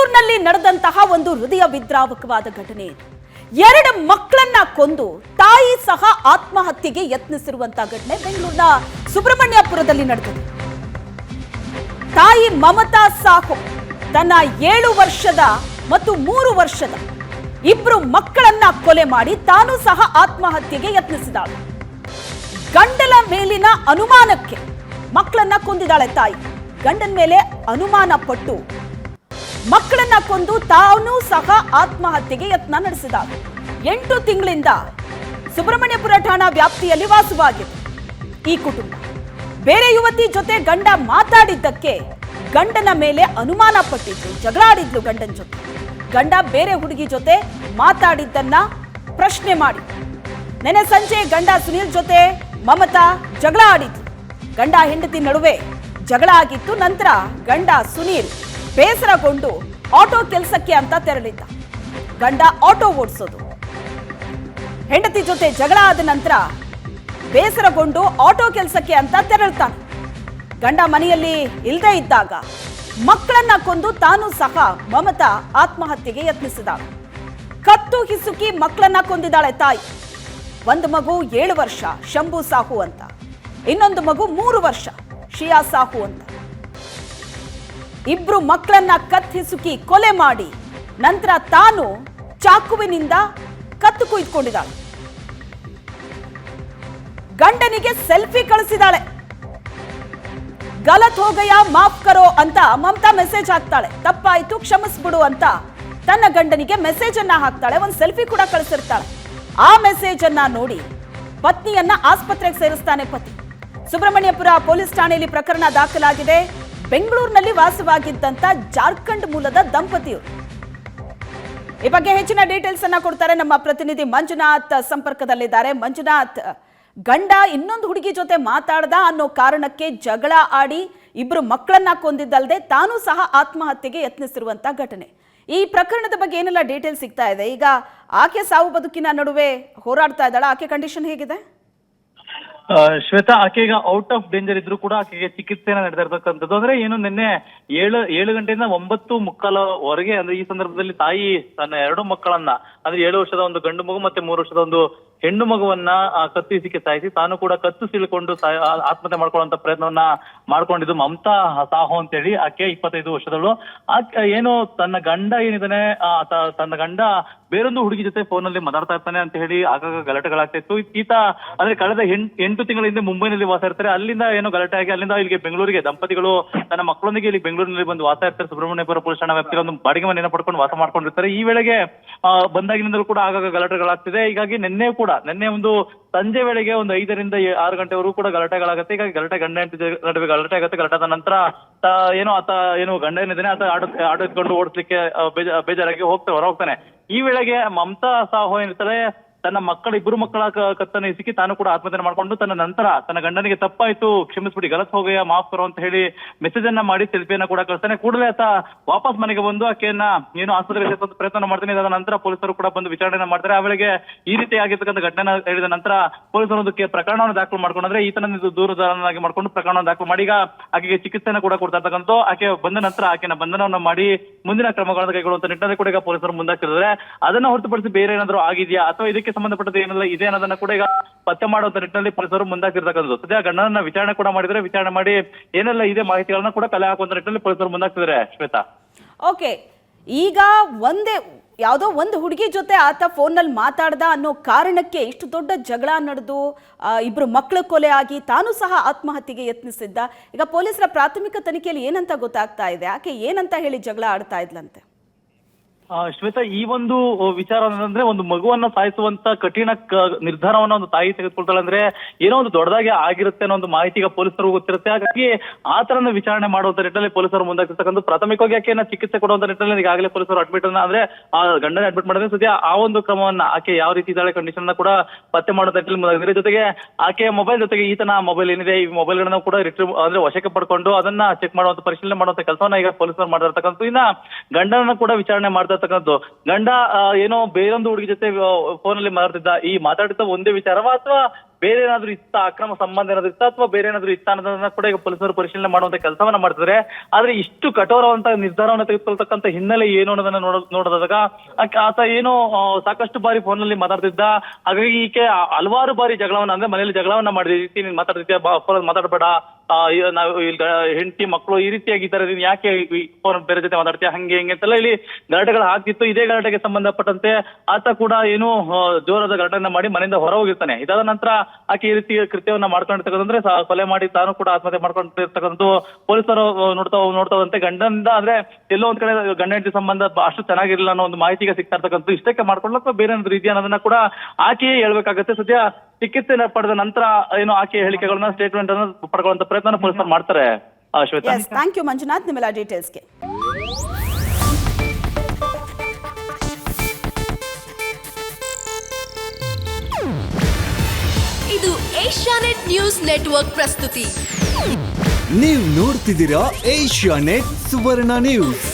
ಬೆಂಗಳೂರಿನಲ್ಲಿ ನಡೆದಂತಹ ಒಂದು ಹೃದಯ ವಿದ್ರಾವಕವಾದ ಘಟನೆ ಇದು. 2 ಮಕ್ಕಳನ್ನ ಕೊಂದು ತಾಯಿ ಸಹ ಆತ್ಮಹತ್ಯೆಗೆ ಯತ್ನಿಸಿರುವಂತಹ ಘಟನೆ ಬೆಂಗಳೂರಿನ ಸುಬ್ರಹ್ಮಣ್ಯಪುರದಲ್ಲಿ ನಡೆದಿದೆ. ತಾಯಿ ಮಮತಾ ಸಾಹು ತನ್ನ 7 ವರ್ಷದ ಮತ್ತು 3 ವರ್ಷದ ಇಬ್ರು ಮಕ್ಕಳನ್ನ ಕೊಲೆ ಮಾಡಿ ತಾನು ಸಹ ಆತ್ಮಹತ್ಯೆಗೆ ಯತ್ನಿಸಿದಾಳೆ. ಗಂಡನ ಮೇಲಿನ ಅನುಮಾನಕ್ಕೆ ಮಕ್ಕಳನ್ನ ಕೊಂದಿದ್ದಾಳೆ ತಾಯಿ. ಗಂಡನ ಮೇಲೆ ಅನುಮಾನ ಪಟ್ಟು ಮಕ್ಕಳನ್ನ ಕೊಂದು ತಾನು ಸಹ ಆತ್ಮಹತ್ಯೆಗೆ ಯತ್ನ ನಡೆಸಿದಾಳೆ. 8 ತಿಂಗಳಿಂದ ಸುಬ್ರಹ್ಮಣ್ಯಪುರ ಠಾಣಾ ವ್ಯಾಪ್ತಿಯಲ್ಲಿ ವಾಸವಾಗಿದೆ ಈ ಕುಟುಂಬ. ಬೇರೆ ಯುವತಿ ಜೊತೆ ಗಂಡ ಮಾತಾಡಿದ್ದಕ್ಕೆ ಗಂಡನ ಮೇಲೆ ಅನುಮಾನ ಪಟ್ಟಿದ್ರು, ಜಗಳ ಆಡಿದ್ಲು ಗಂಡನ ಜೊತೆ. ಗಂಡ ಬೇರೆ ಹುಡುಗಿ ಜೊತೆ ಮಾತಾಡಿದ್ದನ್ನ ಪ್ರಶ್ನೆ ಮಾಡಿ ನೆನೆ ಸಂಜೆ ಗಂಡ ಸುನೀಲ್ ಜೊತೆ ಮಮತಾ ಜಗಳ ಆಡಿದ್ರು. ಗಂಡ ಹೆಂಡತಿ ನಡುವೆ ಜಗಳ ಆಗಿತ್ತು. ನಂತರ ಗಂಡ ಸುನೀಲ್ ಬೇಸರಗೊಂಡು ಆಟೋ ಕೆಲಸಕ್ಕೆ ಅಂತ ತೆರಳಿದ್ದ. ಗಂಡ ಆಟೋ ಓಡಿಸೋದು. ಹೆಂಡತಿ ಜೊತೆ ಜಗಳ ಆದ ನಂತರ ಬೇಸರಗೊಂಡು ಆಟೋ ಕೆಲಸಕ್ಕೆ ಅಂತ ತೆರಳ್ತಾನೆ. ಗಂಡ ಮನೆಯಲ್ಲಿ ಇಲ್ಲದೆ ಇದ್ದಾಗ ಮಕ್ಕಳನ್ನ ಕೊಂದು ತಾನು ಸಹ ಮಮತಾ ಆತ್ಮಹತ್ಯೆಗೆ ಯತ್ನಿಸಿದಾಳೆ. ಕತ್ತು ಹಿಸುಕಿ ಮಕ್ಕಳನ್ನ ಕೊಂದಿದ್ದಾಳೆ ತಾಯಿ. ಒಂದು ಮಗು 7 ವರ್ಷ ಶಂಭು ಸಾಹು ಅಂತ, ಇನ್ನೊಂದು ಮಗು 3 ವರ್ಷ ಶಿಯಾ ಸಾಹು ಅಂತ. ಇಬ್ರು ಮಕ್ಕಳನ್ನ ಕತ್ತಿಸುಕಿ ಕೊಲೆ ಮಾಡಿ ನಂತರ ತಾನು ಚಾಕುವಿನಿಂದ ಕತ್ತು ಕುಯ್ದುಕೊಂಡಿದ್ದಾಳೆ. ಗಂಡನಿಗೆ ಸೆಲ್ಫಿ ಕಳಿಸಿದಾಳೆ. ಗಲತ್ ಹೋಗಯ ಮಾಫ್ ಕರೋ ಅಂತ ಮಮತಾ ಮೆಸೇಜ್ ಹಾಕ್ತಾಳೆ. ತಪ್ಪಾಯ್ತು ಕ್ಷಮಿಸ್ಬಿಡು ಅಂತ ತನ್ನ ಗಂಡನಿಗೆ ಮೆಸೇಜ್ ಅನ್ನ ಹಾಕ್ತಾಳೆ. ಒಂದು ಸೆಲ್ಫಿ ಕೂಡ ಕಳಿಸಿರ್ತಾಳೆ. ಆ ಮೆಸೇಜ್ ಅನ್ನ ನೋಡಿ ಪತ್ನಿಯನ್ನ ಆಸ್ಪತ್ರೆಗೆ ಸೇರಿಸ್ತಾನೆ ಪತಿ. ಸುಬ್ರಹ್ಮಣ್ಯಪುರ ಪೊಲೀಸ್ ಠಾಣೆಯಲ್ಲಿ ಪ್ರಕರಣ ದಾಖಲಾಗಿದೆ. ಬೆಂಗಳೂರಿನಲ್ಲಿ ವಾಸವಾಗಿದ್ದಂತ ಜಾರ್ಖಂಡ್ ಮೂಲದ ದಂಪತಿಯರು. ಈ ಬಗ್ಗೆ ಹೆಚ್ಚಿನ ಡೀಟೇಲ್ಸ್ ಅನ್ನ ಕೊಡ್ತಾರೆ ನಮ್ಮ ಪ್ರತಿನಿಧಿ ಮಂಜುನಾಥ್ ಸಂಪರ್ಕದಲ್ಲಿದ್ದಾರೆ. ಮಂಜುನಾಥ್, ಗಂಡ ಇನ್ನೊಂದು ಹುಡುಗಿ ಜೊತೆ ಮಾತಾಡ್ದ ಅನ್ನೋ ಕಾರಣಕ್ಕೆ ಜಗಳ ಆಡಿ ಇಬ್ರು ಮಕ್ಕಳನ್ನ ಕೊಂದಿದ್ದಲ್ಲದೆ ತಾನು ಸಹ ಆತ್ಮಹತ್ಯೆಗೆ ಯತ್ನಿಸಿರುವಂತ ಘಟನೆ. ಈ ಪ್ರಕರಣದ ಬಗ್ಗೆ ಏನೆಲ್ಲ ಡೀಟೇಲ್ಸ್ ಸಿಗ್ತಾ ಇದೆ? ಈಗ ಆಕೆ ಸಾವು ಬದುಕಿನ ನಡುವೆ ಹೋರಾಡ್ತಾ ಇದ್ದಾಳ. ಆಕೆ ಕಂಡೀಷನ್ ಹೇಗಿದೆ? ಶ್ವೇತಾ, ಆಕೆ ಈಗ ಔಟ್ ಆಫ್ ಡೇಂಜರ್ ಇದ್ರು ಕೂಡ ಆಕೆಗೆ ಚಿಕಿತ್ಸೆನ ನಡೆದಿರ್ತಕ್ಕಂಥದ್ದು. ಅಂದ್ರೆ ಏನು, ನಿನ್ನೆ 7 ಗಂಟೆಯಿಂದ 9:15 ಅಂದ್ರೆ ಈ ಸಂದರ್ಭದಲ್ಲಿ ತಾಯಿ ತನ್ನ 2 ಮಕ್ಕಳನ್ನ, ಅಂದ್ರೆ 7 ವರ್ಷದ ಒಂದು ಗಂಡು ಮಗು ಮತ್ತೆ 3 ವರ್ಷದ ಒಂದು ಹೆಣ್ಣು ಮಗುವನ್ನ ಕತ್ತಿಸಿಕೆ ಸಾಯಿಸಿ ತಾನು ಕೂಡ ಕತ್ತು ಸೀಳ್ಕೊಂಡು ಆತ್ಮಹತ್ಯೆ ಮಾಡ್ಕೊಳ್ಳುವಂತ ಪ್ರಯತ್ನವನ್ನ ಮಾಡ್ಕೊಂಡಿದ್ದು ಮಮತಾ ಸಾಹು ಅಂತೇಳಿ. ಆಕೆ 25 ವರ್ಷದಳು. ಆಕೆ ಏನು ತನ್ನ ಗಂಡ ಏನಿದಾನೆ, ತನ್ನ ಗಂಡ ಬೇರೊಂದು ಹುಡುಗಿ ಜೊತೆ ಫೋನ್ ಅಲ್ಲಿ ಮಾತಾಡ್ತಾ ಇರ್ತಾನೆ ಅಂತ ಹೇಳಿ ಆಗಾಗ ಗಲಾಟೆಗಳಾಗ್ತಾ ಇತ್ತು. ಈತ ಅಂದ್ರೆ ಕಳೆದ 8 ತಿಂಗಳ ಹಿಂದೆ ಮುಂಬೈನಲ್ಲಿ ವಾಸ ಇರ್ತಾರೆ. ಅಲ್ಲಿಂದ ಏನೋ ಗಲಾಟೆ ಆಗಿ ಅಲ್ಲಿಂದ ಇಲ್ಲಿಗೆ ಬೆಂಗಳೂರಿಗೆ ದಂಪತಿಗಳು ತನ್ನ ಮಕ್ಕಳೊಂದಿಗೆ ಇಲ್ಲಿ ಬೆಂಗಳೂರಿನಲ್ಲಿ ಬಂದು ವಾಸ ಇರ್ತಾರೆ. ಸುಬ್ರಹ್ಮಣ್ಯಪುರ ಪೊಲೀಸ್ ಠಾಣಾ ವ್ಯಾಪ್ತಿಯಲ್ಲಿ ಒಂದು ಬಾಡಿಗೆ ಮನೆಯನ್ನು ಪಡ್ಕೊಂಡು ವಾಸ ಮಾಡ್ಕೊಂಡಿರ್ತಾರೆ. ಈ ವೇಳೆಗೆ ಬಂದಾಗಿನಿಂದಲೂ ಕೂಡ ಆಗಾಗ ಗಲಾಟೆಗಳಾಗ್ತಿದೆ. ಹೀಗಾಗಿ ನಿನ್ನೆ ಒಂದು ಸಂಜೆ ವೇಳೆಗೆ ಒಂದು 5 ರಿಂದ 6 ಗಂಟೆವರೆಗೂ ಕೂಡ ಗಲಾಟೆಗಳಾಗುತ್ತೆ. ಹೀಗಾಗಿ ಗಲಾಟೆ ಗಂಡ ಹೆಂಡತಿ ನಡುವೆ ಗಲಾಟೆ ಆಗುತ್ತೆ. ಗಲಾಟೆದ ನಂತರ ಆತ ಗಂಡ ಏನಿದ್ದಾನೆ ಆತ ಆಟೋ ಎತ್ಕೊಂಡು ಓಡಿಸ್ಲಿಕ್ಕೆ ಬೇಜಾರಾಗಿ ಹೊರ ಹೋಗ್ತಾನೆ. ಈ ವೇಳೆಗೆ ಮಮತಾ ಸಾಹು ಏನಿರ್ತಾರೆ ತನ್ನ ಇಬ್ಬರು ಮಕ್ಕಳ ಕತ್ತನ್ನು ಇಸಿಕಿ ತಾನು ಕೂಡ ಆತ್ಮಹತ್ಯೆ ಮಾಡ್ಕೊಂಡು ತನ್ನ ಗಂಡನಿಗೆ ತಪ್ಪಾಯ್ತು ಕ್ಷಮಿಸ್ಬಿಡಿ, ಗಲತ್ ಹೋಗಯ್ಯ ಮಾಫ್ ಕರೋ ಅಂತ ಹೇಳಿ ಮೆಸೇಜ್ ಅನ್ನ ಮಾಡಿ ಸೆಲ್ಫಿಯನ್ನ ಕೂಡ ಕಳಿಸ್ತಾನೆ. ಕೂಡಲೇ ಆತ ವಾಪಸ್ ಮನೆಗೆ ಬಂದು ಆಕೆಯನ್ನ ಏನು ಆಸ್ಪತ್ರೆಗೆ ಸೇರಿಸುವಂತ ಪ್ರಯತ್ನ ಮಾಡ್ತಾನೆ. ಇದಾದ ನಂತರ ಪೊಲೀಸರು ಕೂಡ ಬಂದು ವಿಚಾರಣೆ ಮಾಡ್ತಾರೆ. ಆ ವೇಳೆಗೆ ಈ ರೀತಿ ಆಗಿರ್ತಕ್ಕಂಥ ಘಟನೆ ಹೇಳಿದ ನಂತರ ಪೊಲೀಸರು ಒಂದು ಪ್ರಕರಣವನ್ನು ದಾಖಲು ಮಾಡ್ಕೊಂಡ್ರೆ ಈತನ ದೂರದಾರನಾಗಿ ಮಾಡ್ಕೊಂಡು ಪ್ರಕರಣವನ್ನು ದಾಖಲು ಮಾಡಿ ಈಗ ಆಕೆಗೆ ಚಿಕಿತ್ಸೆಯನ್ನು ಕೂಡ ಕೊಡ್ತಾ ಇರ್ತಕ್ಕಂಥ. ಆಕೆ ಬಂದ ನಂತರ ಆಕೆನ ಬಂಧನವನ್ನ ಮಾಡಿ ಮುಂದಿನ ಕ್ರಮಗಳನ್ನು ಕೈಗೊಳ್ಳುವಂತ ನಿಟ್ಟಿನಲ್ಲಿ ಕೂಡ ಈಗ ಪೊಲೀಸರು ಮುಂದಾಗ್ತಿದ್ದಾರೆ. ಅದನ್ನ ಹೊರತುಪಡಿಸಿ ಬೇರೆ ಏನಾದ್ರು ಆಗಿದೆಯಾ ಅಥವಾ ಇದಕ್ಕೆ ಸಂಬಂಧಪಟ್ಟದ್ದು ಏನೆಲ್ಲ ಇದೆ ಅನ್ನೋದನ್ನ ಕೂಡ ಈಗ ಪತ್ತೆ ಮಾಡುವಂತ ನಿಟ್ಟಿನಲ್ಲಿ ಪೊಲೀಸರು ಮುಂದಾಗ್ತಿರ್ತಕ್ಕಂಥದ್ದು. ಸದ್ಯ ಗಂಡನನ್ನ ವಿಚಾರಣೆ ಕೂಡ ಮಾಡಿದ್ರೆ, ವಿಚಾರಣೆ ಮಾಡಿ ಏನೆಲ್ಲ ಇದೆ ಮಾಹಿತಿಗಳನ್ನ ಕೂಡ ಕಲೆ ಹಾಕುವಂತ ನಿಟ್ಟಿನಲ್ಲಿ ಪೊಲೀಸರು ಮುಂದಾಗ್ತಿದ್ದಾರೆ. ಶ್ವೇತಾ, ಓಕೆ, ಈಗ ಯಾವುದೋ ಒಂದು ಹುಡುಗಿ ಜೊತೆ ಆತ ಫೋನ್ನಲ್ಲಿ ಮಾತಾಡ್ದ ಅನ್ನೋ ಕಾರಣಕ್ಕೆ ಇಷ್ಟು ದೊಡ್ಡ ಜಗಳ ನಡೆದು ಇಬ್ರು ಮಕ್ಕಳು ಕೊಲೆ ಆಗಿ ತಾನು ಸಹ ಆತ್ಮಹತ್ಯೆಗೆ ಯತ್ನಿಸಿದ್ದ. ಈಗ ಪೊಲೀಸರ ಪ್ರಾಥಮಿಕ ತನಿಖೆಯಲ್ಲಿ ಏನಂತ ಗೊತ್ತಾಗ್ತಾ ಇದೆ? ಆಕೆ ಏನಂತ ಹೇಳಿ ಜಗಳ ಆಡ್ತಾ ಇದ್ಲಂತೆ? ಶ್ವೇತಾ, ಈ ಒಂದು ವಿಚಾರ ಅಂದ್ರೆ ಒಂದು ಮಗುವನ್ನ ಸಾಯಿಸುವಂತ ಕಠಿಣ ನಿರ್ಧಾರವನ್ನ ಒಂದು ತಾಯಿ ತೆಗೆದುಕೊಳ್ತಾಳೆ ಅಂದ್ರೆ ಏನೋ ಒಂದು ದೊಡ್ಡದಾಗಿ ಆಗಿರುತ್ತೆ ಅನ್ನೋ ಒಂದು ಮಾಹಿತಿ ಈಗ ಪೊಲೀಸರು ಗೊತ್ತಿರುತ್ತೆ. ಹಾಗಾಗಿ ಆ ತರನ ವಿಚಾರಣೆ ಮಾಡುವಂತ ನಿಟ್ಟಿನಲ್ಲಿ ಪೊಲೀಸರು ಮುಂದಾಗ್ತಿರ್ತಕ್ಕಂಥ. ಪ್ರಾಥಮಿಕವಾಗಿ ಆಕೆಯನ್ನ ಚಿಕಿತ್ಸೆ ಕೊಡುವಂತ ನಿಟ್ಟಿನಲ್ಲಿ ಈಗಾಗಲೇ ಪೊಲೀಸರು ಅಡ್ಮಿಟ್ ಅನ್ನ ಅಂದ್ರೆ ಆ ಗಂಡನ ಅಡ್ಮಿಟ್ ಮಾಡಿದ್ರೆ ಸದ್ಯ ಆ ಒಂದು ಕ್ರಮವನ್ನ ಆಕೆ ಯಾವ ರೀತಿ ಇದ್ದಾಳೆ ಕಂಡೀಷನ್ ಕೂಡ ಪತ್ತೆ ಮಾಡುವಂತ ನಿಟ್ಟಿನಲ್ಲಿ ಮುಂದಾಗಿದ್ದಾರೆ. ಜೊತೆಗೆ ಆಕೆಯ ಮೊಬೈಲ್ ಜೊತೆಗೆ ಈತನ ಮೊಬೈಲ್ ಏನಿದೆ ಈ ಮೊಬೈಲ್ ಗಳನ್ನ ಕೂಡ ಅಂದ್ರೆ ವಶಕ್ಕೆ ಪಡ್ಕೊಂಡು ಅದನ್ನ ಚೆಕ್ ಮಾಡುವಂತ ಪರಿಶೀಲನೆ ಮಾಡುವಂತ ಕೆಲಸವನ್ನ ಈಗ ಪೊಲೀಸರು ಮಾಡಿರ್ತಕ್ಕಂಥ. ಇನ್ನ ಗಂಡನನ್ನ ಕೂಡ ವಿಚಾರಣೆ ಮಾಡ್ತಾ ಗಂಡ ಏನೋ ಬೇರೊಂದು ಹುಡುಗಿ ಜೊತೆ ಫೋನ್ ಅಲ್ಲಿ ಮಾತಾಡ್ತಿದ್ದ, ಈ ಮಾತಾಡ್ತಿದ್ದ ಒಂದೇ ವಿಚಾರವಾ ಅಥವಾ ಬೇರೆ ಏನಾದ್ರು ಇತ್ತ, ಅಕ್ರಮ ಸಂಬಂಧ ಏನಾದ್ರು ಇತ್ತ ಅಥವಾ ಬೇರೆ ಏನಾದ್ರು ಇತ್ತ ಅನ್ನೋದನ್ನ ಕೂಡ ಈಗ ಪೊಲೀಸರು ಪರಿಶೀಲನೆ ಮಾಡುವಂತ ಕೆಲಸವನ್ನ ಮಾಡ್ತಿದ್ದಾರೆ. ಆದ್ರೆ ಇಷ್ಟು ಕಠೋರವಂತ ನಿರ್ಧಾರವನ್ನ ತೆಗೆದುಕೊಳ್ತಕ್ಕಂಥ ಹಿನ್ನೆಲೆ ಏನು ಅನ್ನೋದನ್ನ ನೋಡೋದಾಗ ಆತ ಏನು ಸಾಕಷ್ಟು ಬಾರಿ ಫೋನ್ ನಲ್ಲಿ ಮಾತಾಡ್ತಿದ್ದ. ಹಾಗಾಗಿ ಈಕೆ ಹಲವಾರು ಬಾರಿ ಜಗಳವನ್ನ, ಅಂದ್ರೆ ಮನೆಯಲ್ಲಿ ಜಗಳವನ್ನ ಮಾಡಿದ ರೀತಿ ನೀನ್ ಮಾತಾಡ್ತಿದ್ಯಾ, ಫೋನ್ ಮಾತಾಡ್ಬೇಡ, ನಾವು ಇಲ್ಲಿ ಹೆಂಡತಿ ಮಕ್ಕಳು ಈ ರೀತಿಯಾಗಿದ್ದಾರೆ, ನೀನ್ ಯಾಕೆ ಫೋನ್ ಬೇರೆ ಜೊತೆ ಮಾತಾಡ್ತೀಯ, ಹಂಗೆ ಹಿಂಗೆ ಅಂತೆಲ್ಲ ಇಲ್ಲಿ ಗಲಾಟೆಗಳು ಆಗ್ತಿತ್ತು. ಇದೇ ಗಲಾಟೆಗೆ ಸಂಬಂಧಪಟ್ಟಂತೆ ಆತ ಕೂಡ ಏನು ಜೋರಾದ ಗಲಾಟೆಯನ್ನ ಮಾಡಿ ಮನೆಯಿಂದ ಹೊರ ಹೋಗಿರ್ತಾನೆ. ಇದಾದ ನಂತರ ಆಕೆ ಈ ರೀತಿ ಕೃತ್ಯವನ್ನ ಮಾಡ್ಕೊಂಡಿರ್ತಕ್ಕಂದ್ರೆ ಕೊಲೆ ಮಾಡಿ ತಾನು ಕೂಡ ಆತ್ಮಹತ್ಯೆ ಮಾಡ್ಕೊಂಡಿರ್ತಕ್ಕಂಥ ಪೊಲೀಸರು ನೋಡ್ತಾವಂತೆ ಗಂಡನಿಂದ, ಅಂದ್ರೆ ಎಲ್ಲೋ ಒಂದ್ ಕಡೆ ಗಂಡ ಹೆಂಡತಿ ಸಂಬಂಧ ಅಷ್ಟು ಚೆನ್ನಾಗಿರ್ಲಿಲ್ಲ ಅನ್ನೋ ಒಂದು ಮಾಹಿತಿಗೆ ಸಿಗ್ತಾ ಇರ್ತಕ್ಕಂಥ. ಇಷ್ಟಕ್ಕೆ ಮಾಡ್ಕೊಳ್ಳೋ ಅಥವಾ ಬೇರೆ ಏನಾದ್ರು ರೀತಿ ಅನ್ನೋದನ್ನ ಕೂಡ ಆಕೆಯೇ ಹೇಳ್ಬೇಕಾಗತ್ತೆ. ಸದ್ಯ ಚಿಕಿತ್ಸೆ ಪಡೆದ ನಂತರ ಏನು ಆಕೆಯ ಹೇಳಿಕೆಗಳನ್ನ, ಸ್ಟೇಟ್ಮೆಂಟ್ ಅನ್ನು ಪಡ್ಕೊಳ್ಳುವಂತ ಪ್ರಯತ್ನ ಪೊಲೀಸರು ಮಾಡ್ತಾರೆ. ಶ್ವೇತಾ, ಥ್ಯಾಂಕ್ ಯು ಮಂಜುನಾಥ್ ನಿಮ್ಮೆಲ್ಲ ಡೀಟೇಲ್ಸ್ಗೆ. ಇದು ಏಷ್ಯಾನೆಟ್ ನ್ಯೂಸ್ ನೆಟ್ವರ್ಕ್ ಪ್ರಸ್ತುತಿ. ನೀವು ನೋಡ್ತಿದ್ದೀರಾ ಏಷ್ಯಾನೆಟ್ ಸುವರ್ಣ ನ್ಯೂಸ್.